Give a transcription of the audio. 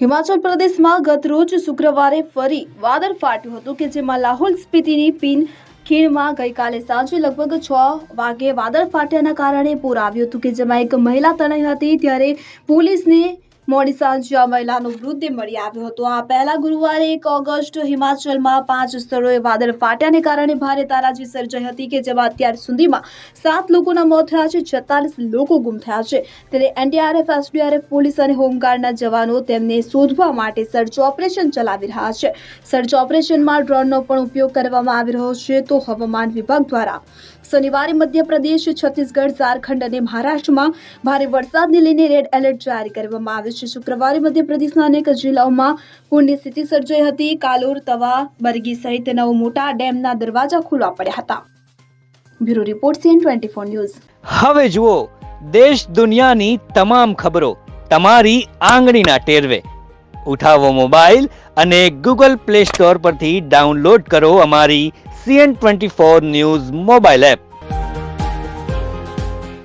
હિમાચલ પ્રદેશમાં ગતરોજ શુક્રવારે ફરી વાદળ ફાટ્યું હતું કે જેમાં લાહોલ સ્પીતિની પિન ખીણમાં ગઈકાલે સાંજે લગભગ 6 વાગે વાદળ ફાટ્યાના કારણે પૂર આવ્યું હતું કે જેમાં એક મહિલા તણાઈ હતી ત્યારે પોલીસને મોડી સાંજે આ મહિલાનો મૃતદેહ મળી આવ્યો હતો। આ પહેલા ગુરુવારે 1 ઓગસ્ટ હિમાચલમાં 5 સ્થળોએ વાદળ ફાટ્યાને કારણે ભારે તારાજી સર્જાઈ હતી કે જેમાં અત્યાર સુધીમાં 7 લોકોના મોત થયા છે, 46 લોકો ગુમ થયા છે। ત્યારે એનડીઆરએફ, એસડીઆરએફ, પોલીસ અને હોમગાર્ડના જવાનો તેમને શોધવા માટે સર્ચ ઓપરેશન ચલાવી રહ્યા છે। સર્ચ ઓપરેશનમાં ડ્રોનનો પણ ઉપયોગ કરવામાં આવી રહ્યો છે। તો હવામાન વિભાગ દ્વારા શનિવારે મધ્યપ્રદેશ, છત્તીસગઢ, ઝારખંડ અને મહારાષ્ટ્રમાં ભારે વરસાદને લઈને રેડ એલર્ટ જારી કરવામાં આવ્યું છે। શુક્રવારે મધ્યપ્રદેશના અનેક જિલ્લાઓમાં પૂરની સ્થિતિ સર્જાઈ હતી। કાલોર, તવા, બરગી સહિત 9 મોટા ડેમના દરવાજા ખોલવા પડ્યા હતા। Bureau report CN24 news. હવે જુઓ દેશ દુનિયાની તમામ ખબરો તમારી આંગળીના ટેરવે। ઉઠાવો મોબાઈલ અને ગૂગલ પ્લે સ્ટોર પરથી ડાઉનલોડ કરો અમારી CN24 ન્યૂઝ મોબાઈલ એપ।